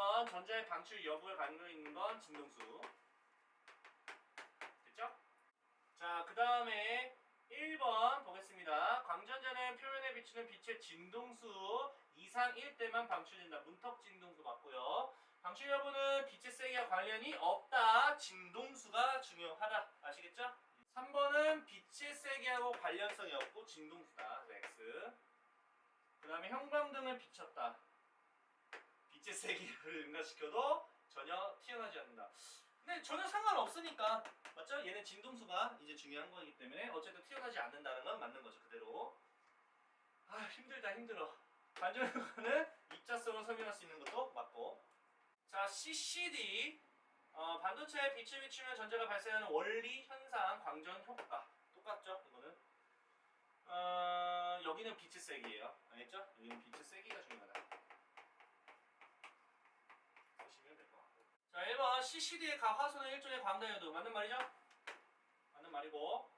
건 전자의 방출 여부를 가지고 있는 건 진동수. 됐죠? 자, 그 다음에 1번 보겠습니다. 광전자는 표면에 비추는 빛의 진동수 이상일 때만 방출된다. 문턱 진동수 맞고요. 방출 여부는 빛의 세기와 관련이 없다. 진동수가 중요하다. 아시겠죠? 3번은 빛의 세기하고 관련성이 없고 진동수다. X. 그 다음에 형광등을 비췄다. 빛의 세기를 응가시켜도 전혀 튀어나오지 않는다. 근데 전혀 상관없으니까 맞죠? 얘는 진동수가 이제 중요한 거기 때문에 어쨌든 튀어나오지 않는다는 건 맞는 거죠. 그대로. 아 힘들다 힘들어. 반전효과는 입자성을 설명할 수 있는 것도 맞고. 자 CCD 반도체에 빛을 비추면 전자가 발생하는 원리, 현상, 광전 효과 똑같죠? 이거는 여기는 빛의 세기예요. 알겠죠? 여기는 빛의 세기가 중요하다. 쓰시면 될 것 같고. 자 1번 CCD의 화소는 일종의 광단효도 맞는 말이죠? 맞는 말이고.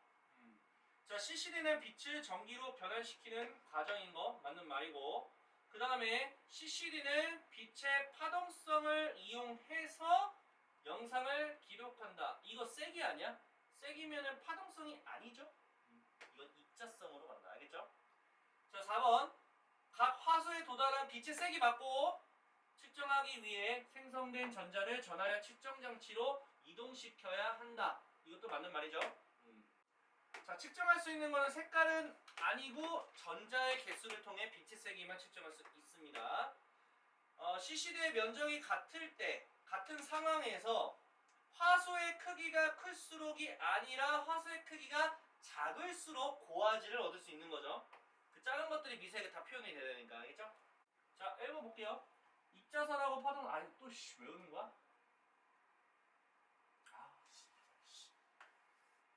자 CCD는 빛을 전기로 변환시키는 과정인 거 맞는 말이고. 그 다음에 CCD는 빛의 파동성을 이용해서 영상을 기록한다. 이거 세기 아니야? 세기면은 파동성이 아니죠? 이건 입자성으로 간다. 알겠죠? 자 4번 각 화소에 도달한 빛의 세기 맞고 측정하기 위해 생성된 전자를 전하려 측정 장치로 이동시켜야 한다. 이것도 맞는 말이죠. 자 측정할 수 있는 것은 색깔은 아니고 전자의 개수를 통해 빛의 세기만 측정할 수 있습니다. CCD의 면적이 같을 때 같은 상황에서 화소의 크기가 클수록이 아니라 화소의 크기가 작을수록 고화질을 얻을 수 있는 거죠. 그 작은 것들이 미세하게 다 표현이 돼야 되니까. 알겠죠? 자 1번 볼게요. 입자선하고 파동 아니 또 외우는 거야?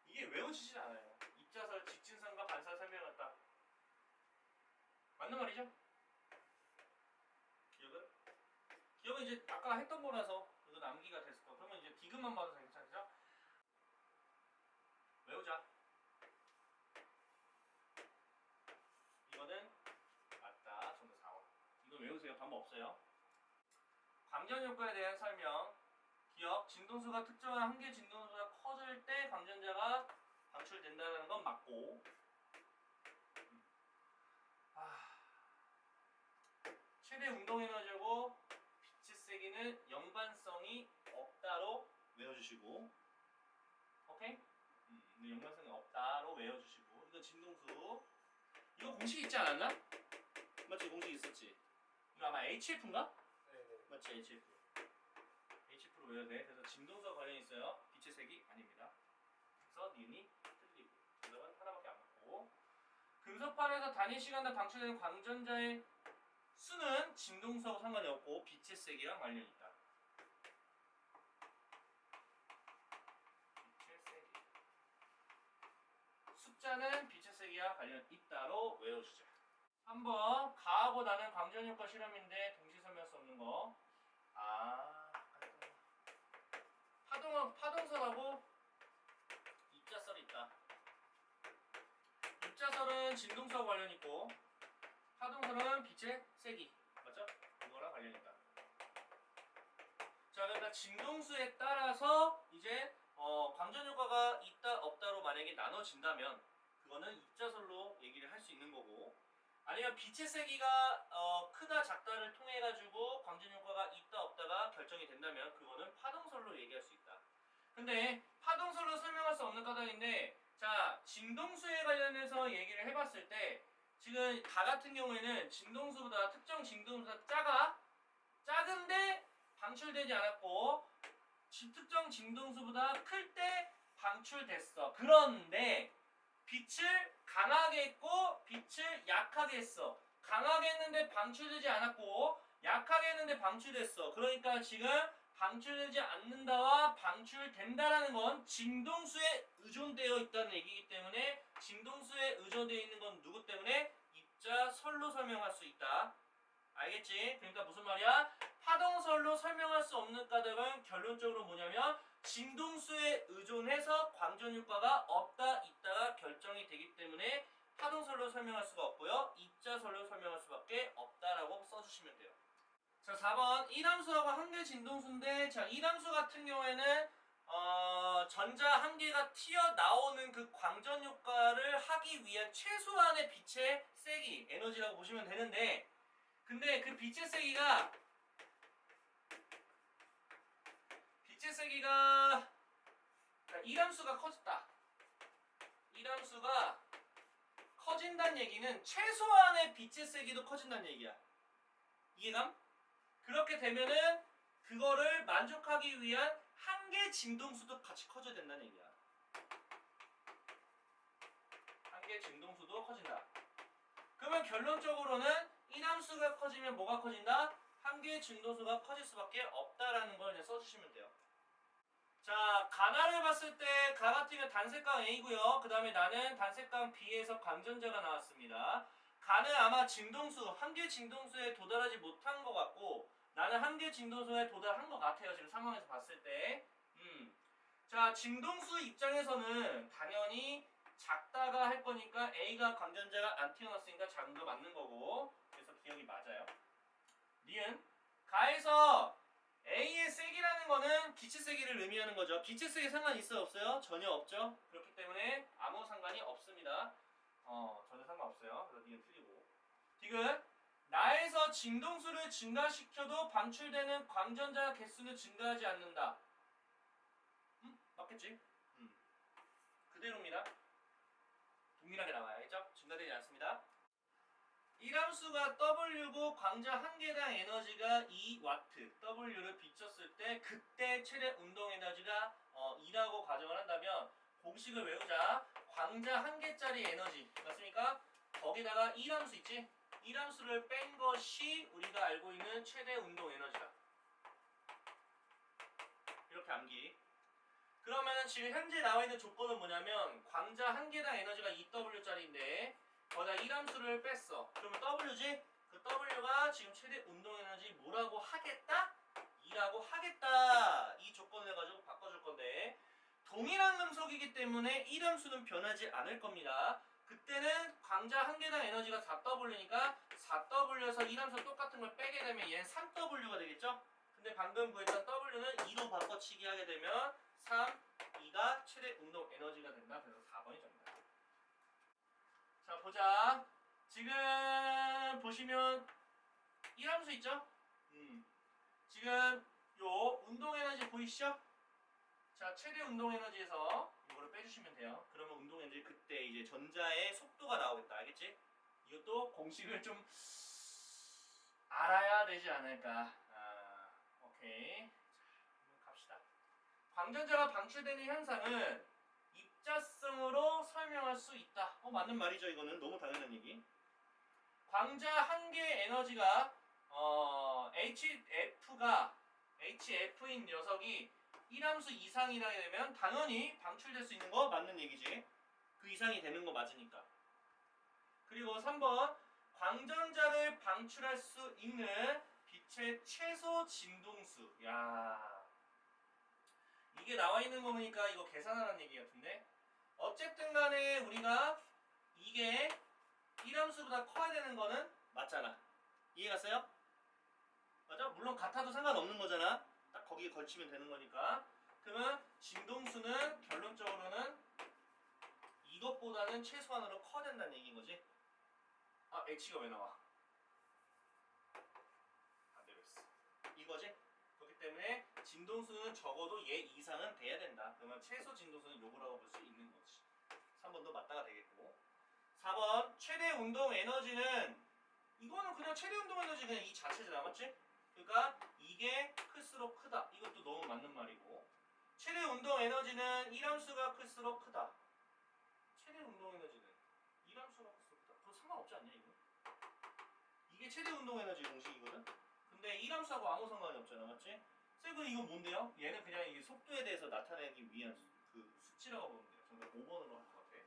이게 외워지진 않아요. 입자설, 직진선과 반사 설명했다. 맞는 말이죠? 기억은? 기억은 이제 아까 했던 거라서 이거 암기가 됐을 거. 그러면 이제 디귿만 봐도 괜찮죠? 외우자. 이거는 맞다. 전부 4번. 이거 외우세요. 방법 없어요. 광전효과에 대한 설명. 기억. 진동수가 특정한 한계 진동수가 커질 때 광전자가 방출된다는 건 맞고. 최대 운동에너지고 빛의 세기는 연관성이 없다로 외워주시고. 오케이? 연관성이 없다로 외워주시고. 이거 진동수. 이거 공식 있지 않았나? 맞지? 공식 있었지? 이거 아마 HF인가? 네네. 맞지? HF. HF로 외워야 돼. 그래서 진동수와 관련이 있어요. 빛의 색이 아닙니다. 그래서 니은이 틀리고. 정답은 하나밖에 안 맞고. 금속판에서 단위 시간당 방출되는 광전자의 수는 진동수하고 상관이 없고 빛의 세기랑 관련이 있다. 빛의 세기. 숫자는 빛의 세기와 관련 있다로 외워주자. 한번 가하고 나는 광전효과 실험인데 동시 설명할 수 없는 거. 파동설하고 입자설이 있다. 입자설은 진동수와 관련 있고 파동설은 빛의 세기. 맞죠? 이거랑 관련 있다. 자, 그러니까 진동수에 따라서 이제 광전효과가 있다 없다로 만약에 나눠진다면 그거는 입자설로 얘기를 할 수 있는 거고, 아니면 빛의 세기가 크다 작다를 통해 가지고 광전효과가 있다 없다가 결정이 된다면 그거는 파동설로 얘기할 수 있다. 근데 파동설로 설명할 수 없는 까닭인데, 자 진동수에 관련해서 얘기를 해봤을 때 지금 가 같은 경우에는 진동수보다 특정 진동수보다 작은데 방출되지 않았고 특정 진동수보다 클 때 방출됐어. 그런데 빛을 강하게 했고 빛을 약하게 했어. 강하게 했는데 방출되지 않았고 약하게 했는데 방출됐어. 그러니까 지금 방출되지 않는다와 방출된다라는 건 진동수에 의존되어 있다는 얘기이기 때문에 진동수에 의존되어 있는 건 누구 때문에? 입자설로 설명할 수 있다. 알겠지? 그러니까 무슨 말이야? 파동설로 설명할 수 없는 까닭은 결론적으로 뭐냐면 진동수에 의존해서 광전효과가 없다 있다가 결정이 되기 때문에 파동설로 설명할 수가 없고요. 입자설로 설명할 수밖에 없다라고 써주시면 돼요. 자, 4번 이함수하고 한계 진동수인데, 자, 이함수 같은 경우에는 전자 한 개가 튀어나오는 그 광전 효과를 하기 위한 최소한의 빛의 세기, 에너지라고 보시면 되는데, 근데 그 빛의 세기가 이함수가 커졌다. 이함수가 커진다는 얘기는 최소한의 빛의 세기도 커진다는 얘기야. 이해감? 그렇게 되면은 그거를 만족하기 위한 한계 진동수도 같이 커져야 된다는 얘기야. 한계 진동수도 커진다. 그러면 결론적으로는 이함수가 커지면 뭐가 커진다? 한계 진동수가 커질 수밖에 없다라는 걸 그냥 써주시면 돼요. 자, 가나를 봤을 때 가 같은 경우 단색강 A고요. 그 다음에 나는 단색강 B에서 광전자가 나왔습니다. 가는 아마 진동수, 한계 진동수에 도달하지 못한 것 같고, 나는 한계 진동수에 도달한 것 같아요. 지금 상황에서 봤을 때. 자, 진동수 입장에서는 당연히 작다가 할 거니까 A가 광전자가 안 튀어나왔으니까 작은 거 맞는 거고, 그래서 기억이 맞아요. 니은 가에서 A의 세기라는 거는 빛의 세기를 의미하는 거죠. 빛의 세기 상관 있어요? 없어요? 전혀 없죠. 그렇기 때문에 아무 상관이 없습니다. 전혀 상관없어요. 그래서 니은 틀리고. 디귿 나에서 진동수를 증가시켜도 방출되는 광전자 개수는 증가하지 않는다. 맞겠지? 그대로입니다. 동일하게 나와요. 알겠죠? 증가되지 않습니다. 이함수가 W고 광자 한 개당 에너지가 2W, W를 비췄을 때 그때 최대 운동 에너지가 2라고 가정을 한다면 공식을 외우자. 광자 한 개짜리 에너지 맞습니까? 거기다가 이함수 있지? 이함수를 뺀 것이 우리가 알고 있는 최대 운동 에너지다. 이렇게 암기. 그러면 지금 현재 나와 있는 조건은 뭐냐면 광자 한 개당 에너지가 2W짜리인데 거기다 이함수를 뺐어. 그러면 W지? 그 W가 지금 최대 운동 에너지 뭐라고 하겠다? 2라고 하겠다. 이 조건을 가지고 바꿔줄 건데 동일한 금속이기 때문에 이함수는 변하지 않을 겁니다. 그때는 광자 한 개당 에너지가 4W니까 4W에서 이함수 똑같은 걸 빼게 되면 얘는 3W가 되겠죠? 근데 방금 구했던 W는 2로 바꿔치기 하게 되면 3, 2가 최대 운동 에너지가 된다. 그래서 4번이 정답. 자, 보자. 지금 보시면 이함수 있죠? 지금 요 운동 에너지 보이시죠? 자, 최대 운동 에너지에서 이거를 빼주시면 돼요. 그러면 운동 에너지 그때 이제 전자의 속도가 나오겠다. 알겠지? 이것도 공식을 좀 알아야 되지 않을까. 오케이. 자, 갑시다. 광전자가 방출되는 현상은 입자성으로 설명할 수 있다. 맞는 말이죠. 이거는 너무 당연한 얘기. 광자 한 개의 에너지가 HF인 녀석이 1함수 이상이라게 되면 당연히 방출될 수 있는 거 맞는 얘기지. 그 이상이 되는 거 맞으니까. 그리고 3번 광전자를 방출할 수 있는 빛의 최소 진동수. 야, 이게 나와 있는 거 보니까 이거 계산하라는 얘기 같은데. 어쨌든 간에 우리가 이게 1함수보다 커야 되는 거는 맞잖아. 이해 갔어요? 맞아? 물론 같아도 상관없는 거잖아. 딱 거기에 걸치면 되는 거니까. 그러면 진동수는 결론적으로는 이것보다는 최소한으로 커야 된다는 얘기인 거지. H가 왜 나와? 반대로 했어. 이거지? 그렇기 때문에 진동수는 적어도 얘 이상은 돼야 된다. 그러면 최소 진동수는 요거라고 볼 수 있는 거지. 3번도 맞다가 되겠고. 4번 최대 운동 에너지는 이거는 그냥 최대 운동 에너지 그냥 이 자체잖아. 맞지? 그러니까 이게 클수록 크다. 이것도 너무 맞는 말이고. 최대 운동 에너지는 1함수가 클수록 크다. 최대 운동 에너지는 1함수가 클수록 크다. 그거 상관없지 않냐 이거? 이게 최대 운동 에너지 공식이거든? 근데 1함수하고 아무 상관이 없잖아. 맞지? 쌤은 이건 뭔데요? 얘는 그냥 이 속도에 대해서 나타내기 위한 그 수치라고 보면 돼요. 정답 5번으로 할 것 같아.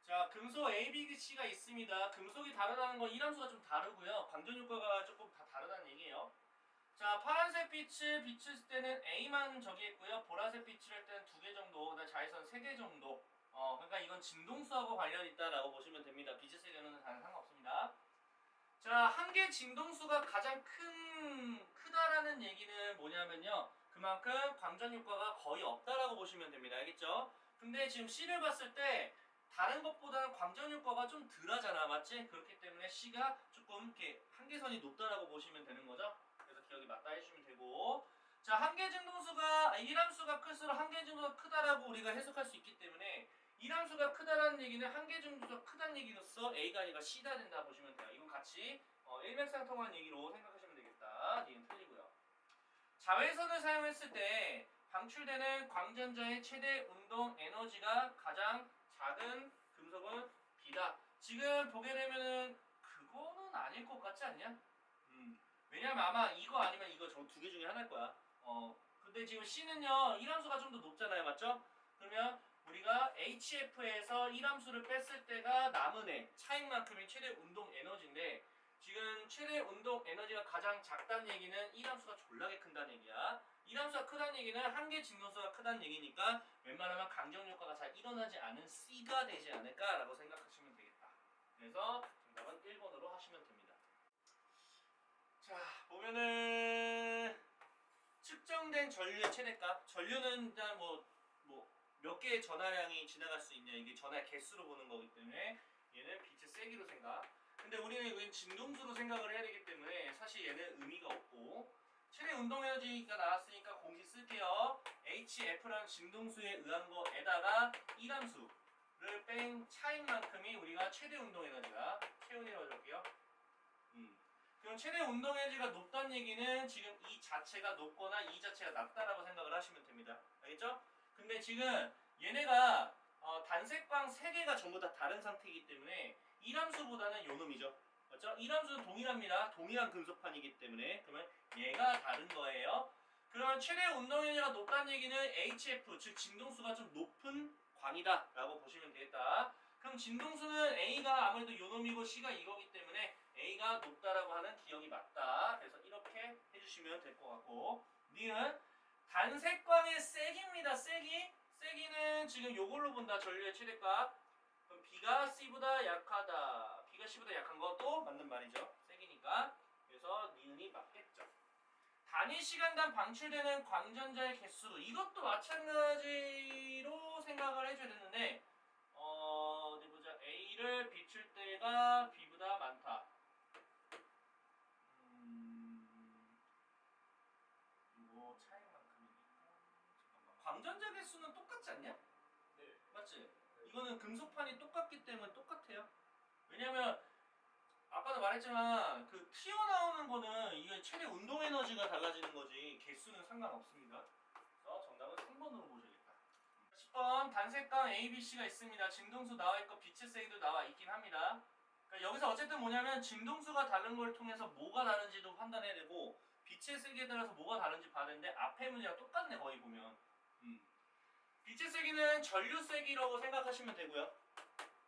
자, 금속 A, B, C가 있습니다. 금속이 다르다는 건 1함수가 좀 다르고요. 방전 효과가 조금 다 다르다는 얘기예요. 자, 파란색 빛을 비출 때는 A만 저기 있고요. 보라색 빛을 할 때는 2개 정도, 그다음 자외선 3개 정도. 그러니까 이건 진동수하고 관련이 있다라고 보시면 됩니다. 빛의 세계는 상관없습니다. 자, 한계 진동수가 가장 크다라는 얘기는 뭐냐면요. 그만큼 광전 효과가 거의 없다라고 보시면 됩니다. 알겠죠? 근데 지금 C를 봤을 때 다른 것보다는 광전 효과가 좀 덜하잖아. 맞지? 그렇기 때문에 C가 조금 이렇게 한계선이 높다라고 보시면 되는 거죠. 그래서 기억이 맞다 해주시면 되고. 자, 한계 진동수가, 이함수가 클수록 한계 진동수가 크다라고 우리가 해석할 수 있기 때문에 이함수가 크다라는 얘기는 한계 진동수가 크다는 얘기로서 A가 아니라 C다 된다 보시면 돼요. 이건 같이 일맥상통한 얘기로 생각하시면 되겠다. 얘는 틀리고요. 자외선을 사용했을 때 방출되는 광전자의 최대 운동 에너지가 가장 작은 금속은 B다. 지금 보게 되면은 그거는 아닐 것 같지 않냐? 왜냐면 아마 이거 아니면 이거 저 두 개 중에 하나일 거야. 근데 지금 C는요, 일함수가 좀 더 높잖아요. 맞죠? 그러면 우리가 HF에서 일함수를 뺐을 때가 남은 애, 차익만큼의 최대 운동 에너지인데 지금 최대 운동 에너지가 가장 작다는 얘기는 일함수가 졸라게 큰다는 얘기야. 일함수가 크다는 얘기는 한계 진동수가 크다는 얘기니까 웬만하면 강정 효과가 잘 일어나지 않은 C가 되지 않을까라고 생각하시면 되겠다. 그래서 정답은 1번으로 하시면 됩니다. 자, 보면은 측정된 전류의 최대값. 전류는 일단 몇 개의 전하량이 지나갈 수 있냐, 이게 전하의 개수로 보는 거기 때문에 얘는 빛의 세기로 생각. 근데 우리는 이건 진동수로 생각을 해야 되기 때문에 사실 얘는 의미가 없고, 최대 운동 에너지가 나왔으니까 공식 쓸게요. HF라는 진동수에 의한 거에다가 이함수를 뺀 차이만큼이 우리가 최대 운동 에너지가 채운이라고 적을게요. 그럼 최대 운동 에너지가 높다는 얘기는 지금 이 자체가 높거나 이 자체가 낮다라고 생각을 하시면 됩니다. 알겠죠? 근데 지금 얘네가 단색광 3개가 전부 다 다른 상태이기 때문에 이함수보다는 요놈이죠. 맞죠? 이함수는 동일합니다. 동일한 금속판이기 때문에 그러면 얘가 다른 거예요. 그러면 최대 운동 에너지가 높다는 얘기는 HF, 즉 진동수가 좀 높은 광이다 라고 보시면 되겠다. 그럼 진동수는 A가 아무래도 요놈이고 C가 이거기 때문에 A가 높다라고 하는 기억이 맞다. 그래서 이렇게 해주시면 될 것 같고, 니은 단색광의 세기입니다. 세기는 지금 요걸로 본다. 전류의 최대값. 그럼 B가 C보다 약하다. B가 C보다 약한 것도 맞는 말이죠. 세기니까. 그래서 니은이 맞겠죠. 단위 시간당 방출되는 광전자의 개수, 이것도 마찬가지로 생각을 해줘야 되는데 어디 보자. A를 비출 때가 B보다 많다. 이거 차이만큼이니까. 잠깐만. 광전자 개수는 똑같지 않냐? 네. 맞지? 이거는 금속판이 똑같기 때문에 똑같아요. 왜냐면 아까도 말했지만 그 튀어나오는 거는 이게 최대 운동 에너지가 달라지는 거지 개수는 상관없습니다. 그래서 정답은 3번으로 보셔야겠다. 10번 단색광 ABC가 있습니다. 진동수 나와 있고 빛의 세기도 나와 있긴 합니다. 그러니까 여기서 어쨌든 뭐냐면 진동수가 다른 걸 통해서 뭐가 다른지도 판단해야 되고 빛의 세기에 따라서 뭐가 다른지 봐야 되는데 앞에 문제가 똑같네 거의 보면. 빛의 세기는 전류 세기라고 생각하시면 되고요.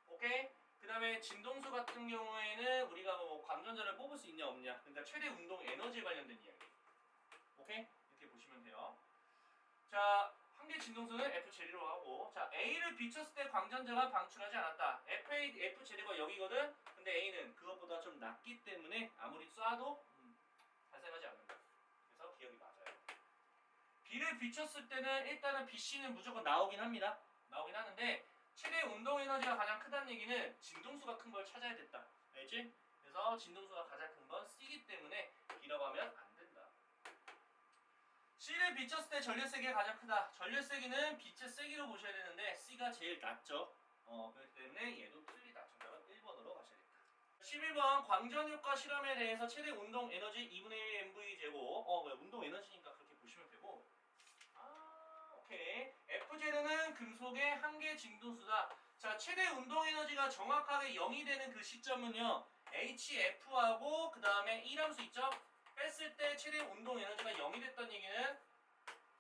오케이? 그 다음에 진동수 같은 경우에는 우리가 광전자를 뽑을 수 있냐 없냐, 그러니까 최대 운동 에너지에 관련된 이야기. 오케이? 이렇게 보시면 돼요. 자, 한계 진동수는 F 제리로 하고, 자, A를 비췄을 때 광전자가 방출하지 않았다. F 제리가 여기거든. 근데 A는 그것보다 좀 낮기 때문에 아무리 쏴도 발생하지 않는다. 그래서 기억이 맞아요. B를 비췄을 때는 일단은 BC는 무조건 나오긴 합니다. 나오긴 하는데 최대 운동 에너지가 가장 크다는 얘기는 진동수가 큰 걸 찾아야 됐다. 알지? 그래서 진동수가 가장 큰 건 C이기 때문에 B라고 하면 안 된다. C를 비췄을 때 전류 세기가 가장 크다. 전류 세기는 빛의 세기로 보셔야 되는데 C가 제일 낮죠. 그렇기 때문에 얘도 틀리다. 정답은 1번으로 가셔야겠다. 11번 광전 효과 실험에 대해서 최대 운동 에너지 2분의 1 MV 제곱. 운동 에너지니까 그렇게 보시면 되고. 오케이. F제로는 금속의 한계 진동수다. 자, 최대 운동 에너지가 정확하게 0이 되는 그 시점은요, HF하고 그 다음에 E함수 있죠? 뺐을 때 최대 운동 에너지가 0이 됐던 얘기는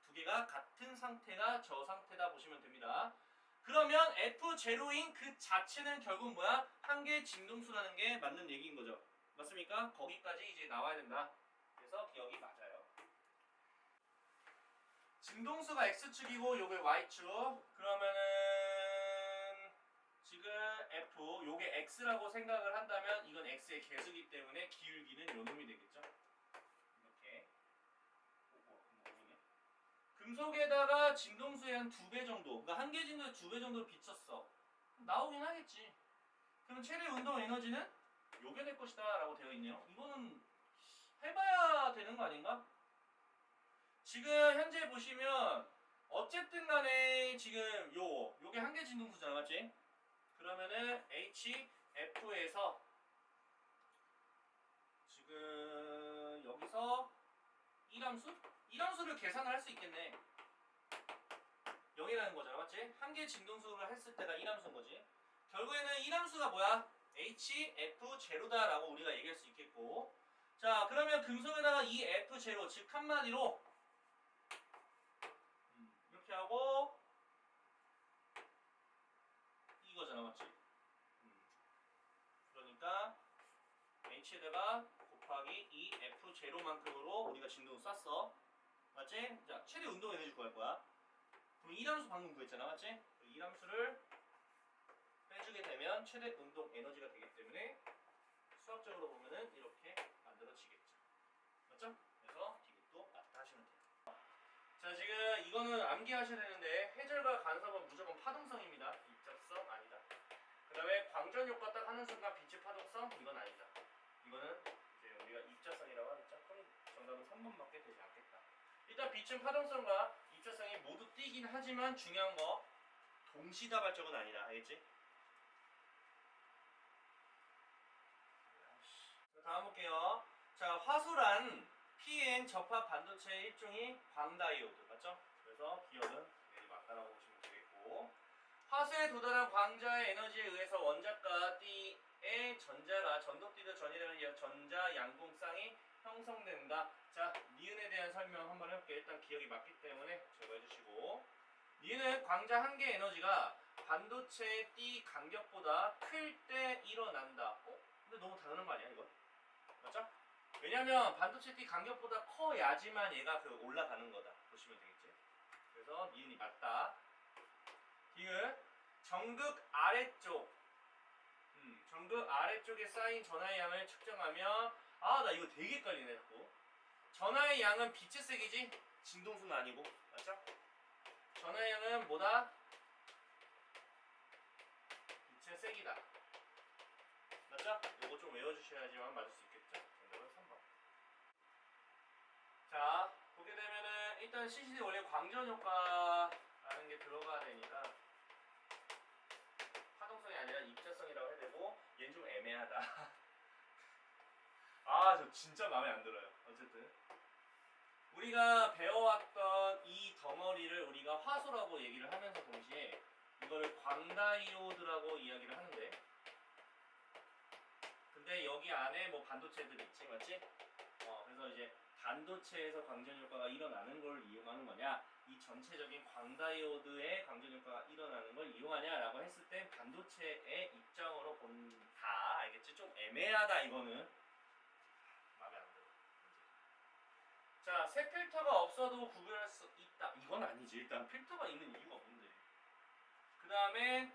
두 개가 같은 상태가 저 상태다 보시면 됩니다. 그러면 F0인 그 자체는 결국 뭐야? 한계 진동수라는 게 맞는 얘기인 거죠. 맞습니까? 거기까지 이제 나와야 된다. 그래서 기억이 맞아요. 진동수가 X축이고 요게 Y축. 그러면은 지금 F, 요게 x라고 생각을 한다면 이건 x의 개수기 때문에 기울기는 요 놈이 되겠죠. 이렇게. 금속에다가 진동수의 한 2배 정도, 그러니까 한 개 진동에 2배 정도 비쳤어. 나오긴 하겠지. 그럼 최대 운동 에너지는 요게 될 것이다 라고 되어 있네요. 이거는 해봐야 되는 거 아닌가? 지금 현재 보시면 어쨌든 간에 지금 요게 한 개 진동수잖아, 맞지? 그러면은 HF에서 지금 여기서 1함수? 1함수를 계산을 할 수 있겠네. 0이라는 거잖아, 맞지? 한 개 진동수를 했을 때가 1함수인 거지. 결국에는 1함수가 뭐야? HF0다 라고 우리가 얘기할 수 있겠고, 자 그러면 금속에다가 이 F0, 즉 한마디로 이렇게 하고 이거잖아, 맞지? 그러니까 H에다가 곱하기 이 F0만큼으로 우리가 진동을 쐈어, 맞지? 자 최대 운동 에너지 구할 거야. 그럼 1함수 방금 구했잖아, 맞지? 1함수를 빼주게 되면 최대 운동 에너지가 되기 때문에 수학적으로 보면은 이렇게 만들어지겠죠, 맞죠? 그래서 디귿도 맞다 하시면 돼요. 자 지금 이거는 암기하셔야 되는데 해절과 간섭은 무조건 파동성입니다. 입접성 아니다. 그 다음에 광전 효과 딱 하는 순간 빛의 파동성 이건 아니다. 이거는 이제 우리가 입자성이라고 하겠죠. 그럼 정답은 3번밖에 되지 않겠다. 일단 빛은 파동성과 입자성이 모두 띄긴 하지만 중요한 거 동시다발적은 아니다. 알겠지? 다음 볼게요. 자 화소란 PN 접합 반도체의 일종이 광다이오드, 맞죠? 그래서 기억은 당연히 맞다라고 보시면 되겠고, 화소에 도달한 광자의 에너지에 의해서 원자과 D의 전자가 전독D로 전이되는 전자 양동쌍이 형성된다. 자 니은에 대한 설명 한번 해볼게요. 일단 기억이 맞기 때문에 적어주시고, 니은은 광자 한 개 에너지가 반도체의 D 간격보다 클 때 일어난다. 근데 너무 당연한 거 아니야 이거? 맞죠? 왜냐면 반도체 D 간격보다 커야지만 얘가 올라가는 거다 보시면 되겠지. 그래서 니은이 맞다. 디귿 정극 아래쪽, 정극 아래쪽에 쌓인 전하의 양을 측정하면, 나 이거 되게 헷갈리네 자꾸. 전하의 양은 빛의 색이지 진동수는 아니고, 맞죠? 전하의 양은 뭐다? 빛의 색이다, 맞죠? 요거 좀 외워주셔야지만 맞을 수 있겠죠? 정답은 3번. 자 보게 되면은 일단 CCD 원래 광전 효과라는 게 들어가야 되니까 파동성이 아니라 입자성이라고 해야 되고, 얘는 좀 애매하다. 저 진짜 마음에 안 들어요. 어쨌든 우리가 배워왔던 이 덩어리를 우리가 화소라고 얘기를 하면서 동시에 이거를 광다이오드라고 이야기를 하는데, 근데 여기 안에 뭐 반도체들 있지, 맞지? 그래서 이제 반도체에서 광전 효과가 일어나는 걸 이용하는 거냐, 이 전체적인 광다이오드의 광전 효과가 일어나는 걸 이용하냐라고 했을 때 반도체의 입장으로 본다. 알겠지? 좀 애매하다 이거는. 마음에 안 들어. 자, 새 필터가 없어도 구별할 수 있다. 이건 아니지. 일단 필터가 있는 이유가 없는데. 그 다음에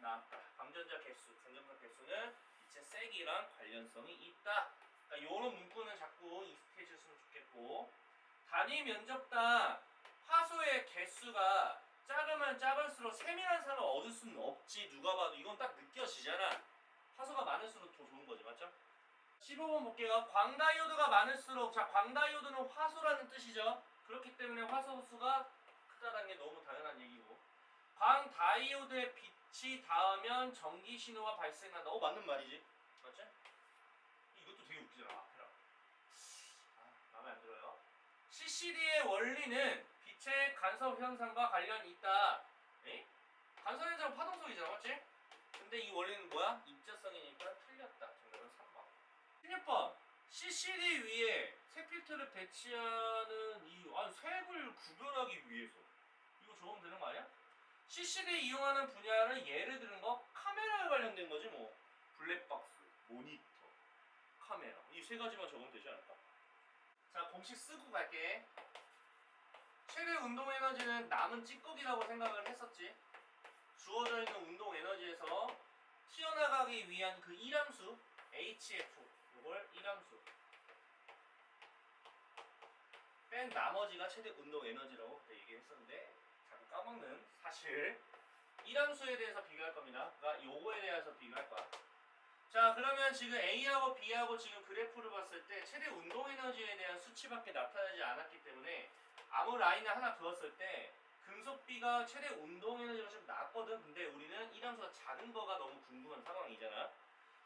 나왔다. 방전자 개수, 전전자 개수는 빛의 세기랑 관련성이 있다. 그러니까 이런 문구는 자꾸 익숙해 주셨으면 좋겠고, 단위 면적당 화소의 개수가 작으면 작을수록 세밀한 산을 얻을 수는 없지. 누가 봐도 이건 딱 느껴지잖아. 화소가 많을수록 더 좋은 거지, 맞죠? 15번 볼게요. 광다이오드가 많을수록, 자 광다이오드는 화소라는 뜻이죠. 그렇기 때문에 화소수가 크다라는 게 너무 당연한 얘기고, 광다이오드에 빛이 닿으면 전기 신호가 발생한다. 맞는 말이지, 맞지? 이것도 되게 웃기잖아. 앞에랑. 마음에 안 들어요. CCD의 원리는 빛의 간섭 현상과 관련이 있다. 에? 간섭 현상은 파동성이잖아, 맞지? 근데 이 원리는 뭐야? 입자성이니까 틀렸다. 정답은 3번. 16번. CCD 위에 색 필터를 배치하는 이유. 색을 구별하기 위해서. 이거 적으면 되는 거 아니야? CCD 이용하는 분야는 예를 들은 거 카메라에 관련된 거지 뭐. 블랙박스, 모니터, 카메라. 이 세 가지만 적으면 되지 않을까? 자, 공식 쓰고 갈게. 최대 운동 에너지는 남은 찌꺼기라고 생각을 했었지. 주어져 있는 운동 에너지에서 튀어나가기 위한 그 일함수 HF 이걸 일함수 뺀 나머지가 최대 운동 에너지라고 그때 얘기했었는데 자꾸 까먹는 사실 일함수에 대해서 비교할 겁니다. 그러니까 요거에 대해서 비교할 거야. 자 그러면 지금 A하고 B하고 지금 그래프를 봤을 때 최대 운동 에너지에 대한 수치밖에 나타나지 않았기 때문에 아무 라인을 하나 그었을 때 금속 B가 최대 운동 에너지가 좀 낮거든. 근데 우리는 일함수가 작은 거가 너무 궁금한 상황이잖아.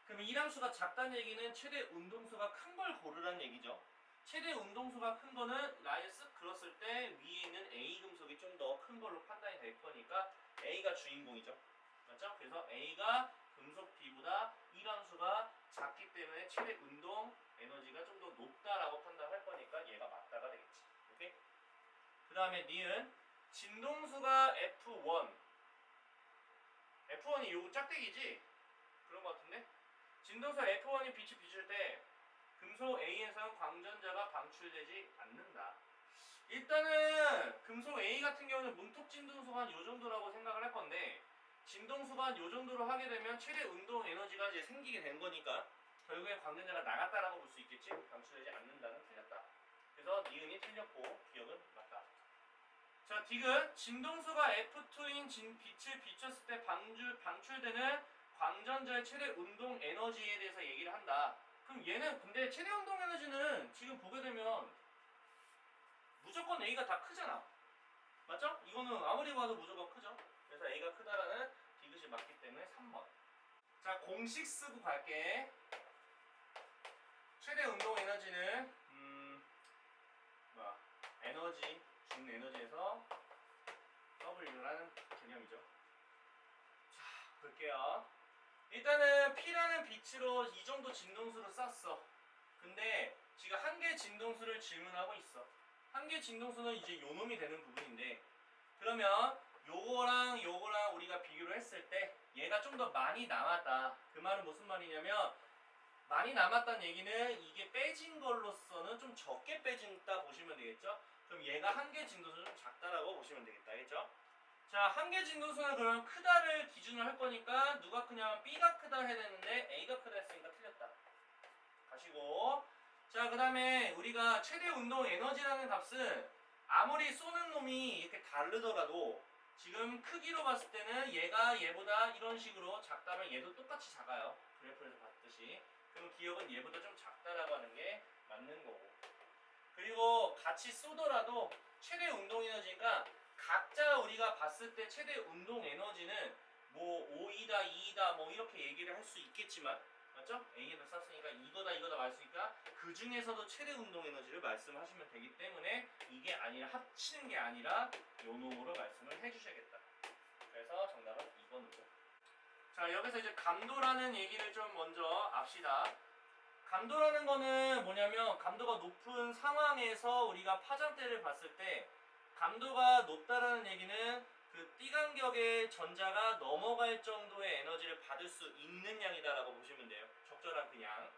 그럼 일함수가 작다는 얘기는 최대 운동수가 큰 걸 고르라는 얘기죠. 최대 운동수가 큰 거는 라인을 쓱 그었을 때 위에 있는 A 금속이 좀 더 큰 걸로 판단이 될 거니까 A가 주인공이죠. 맞죠? 그래서 A가 금속 B보다 일함수가 작기 때문에 최대 운동 에너지가 좀 더 높다라고 판단할 거니까 얘가 맞다가 되겠지. 오케이? 그 다음에 니은 진동수가 F1 F1이 요 짝대기지? 그런 거 같은데? 진동수 F1이 빛이 비출 때 금속 A에서는 광전자가 방출되지 않는다. 일단은 금속 A 같은 경우는 문톡 진동수가 한 요 정도라고 생각을 할 건데 진동수가 한 요 정도로 하게 되면 최대 운동 에너지가 이제 생기게 된 거니까 결국에 광전자가 나갔다라고 볼 수 있겠지? 방출되지 않는다는 틀렸다. 그래서 니은이 틀렸고 기억은 맞다. 자, 디귿 진동수가 F2인 빛을 비췄을 때 방출되는 광전자의 최대 운동 에너지에 대해서 얘기를 한다. 그럼 얘는 근데 최대 운동 에너지는 지금 보게 되면 무조건 A가 다 크잖아. 맞죠? 이거는 아무리 봐도 무조건 크죠. 그래서 A가 크다라는 디귿이 맞기 때문에 3번. 자, 공식 쓰고 갈게. 최대 운동 에너지는 에너지 준 에너지에서 W라는 개념이죠. 자, 볼게요. 일단은 P라는 빛으로 이 정도 진동수를 쐈어. 근데 지금 한 개 진동수를 질문하고 있어. 한 개 진동수는 이제 요 놈이 되는 부분인데 그러면 요거랑 요거랑 우리가 비교를 했을 때 얘가 좀 더 많이 남았다. 그 말은 무슨 말이냐면 많이 남았다는 얘기는 이게 빼진 걸로서는 좀 적게 빼진다 보시면 되겠죠? 그럼 얘가 한 개 진동수는 좀 작다라고 보시면 되겠다. 알겠죠? 자, 한 개 진동수는 그러면 크다를 기준으로 할 거니까 누가 크냐면 B가 크다 해야 되는데 A가 크다 했으니까 틀렸다. 가시고 자, 그 다음에 우리가 최대 운동 에너지라는 값은 아무리 쏘는 놈이 이렇게 다르더라도 지금 크기로 봤을 때는 얘가 얘보다 이런 식으로 작다면 얘도 똑같이 작아요. 그래프에서 봤듯이. 그럼 기억은 얘보다 좀 작다라고 하는 게 맞는 거고. 그리고 같이 쏘더라도 최대 운동 에너지가 각자 우리가 봤을 때 최대 운동 에너지는 뭐 5이다 2이다 뭐 이렇게 얘기를 할 수 있겠지만 맞죠? A에다 쐈으니까 이거다 말쓰니까 그 중에서도 최대 운동 에너지를 말씀하시면 되기 때문에 이게 아니라 합치는 게 아니라 요 놈으로 말씀을 해주셔야겠다. 그래서 정답은 2번으로. 자, 여기서 이제 감도라는 얘기를 좀 먼저 압시다. 감도라는 거는 뭐냐면 감도가 높은 상황에서 우리가 파장대를 봤을 때 감도가 높다라는 얘기는 그 띠간격의 전자가 넘어갈 정도의 에너지를 받을 수 있는 양이다라고 보시면 돼요. 적절한 그 양.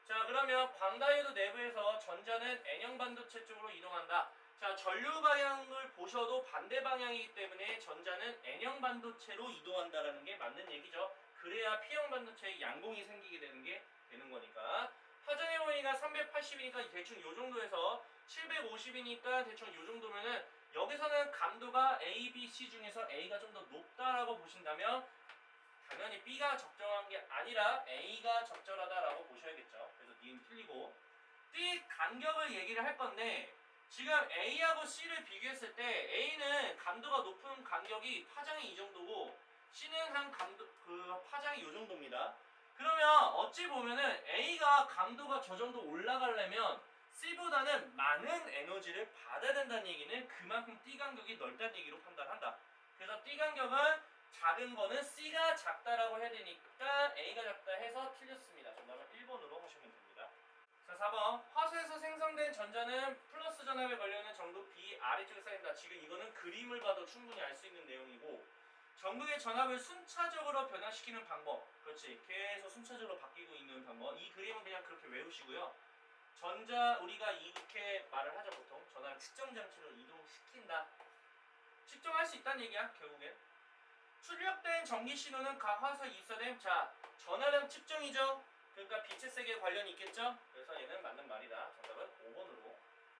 자, 그러면 광다이오드 내부에서 전자는 N형 반도체 쪽으로 이동한다. 자, 전류 방향을 보셔도 반대 방향이기 때문에 전자는 N형 반도체로 이동한다라는 게 맞는 얘기죠. 그래야 P형 반도체의 양봉이 생기게 되는 거니까. 파장의 범위가 380이니까 대충 요 정도에서 750이니까 대충 요 정도면은 여기서는 감도가 A, B, C 중에서 A가 좀 더 높다라고 보신다면 당연히 B가 적정한 게 아니라 A가 적절하다라고 보셔야겠죠. 그래서 니은 틀리고 띠 간격을 얘기를 할 건데 지금 A하고 C를 비교했을 때 A는 감도가 높은 간격이 파장이 이 정도고 C는 한 파장이 이 정도입니다. 그러면 어찌 보면은 A가 감도가 저 정도 올라가려면 C보다는 많은 에너지를 받아야 된다는 얘기는 그만큼 띠 간격이 넓다는 얘기로 판단한다. 그래서 띠 간격은 작은 거는 C가 작다라고 해야 되니까 A가 작다 해서 틀렸습니다. 정답은 1번으로 보시면 됩니다. 자, 4번. 화소에서 생성된 전자는 플러스 전압에 걸려있는 전극 B 아래쪽에 쌓인다. 지금 이거는 그림을 봐도 충분히 알 수 있는 내용이고 전극의 전압을 순차적으로 변화시키는 방법. 그렇지. 계속 순차적으로 바뀌고 있는 방법. 이 그림은 그냥 그렇게 외우시고요. 우리가 이렇게 말을 하죠. 보통 전압을 측정 장치로 이동시킨다. 측정할 수 있다는 얘기야. 결국엔. 출력된 전기 신호는 각 화소에 입사된 자, 전하량 측정이죠. 그러니까 빛의 세기에 관련이 있겠죠. 그래서 얘는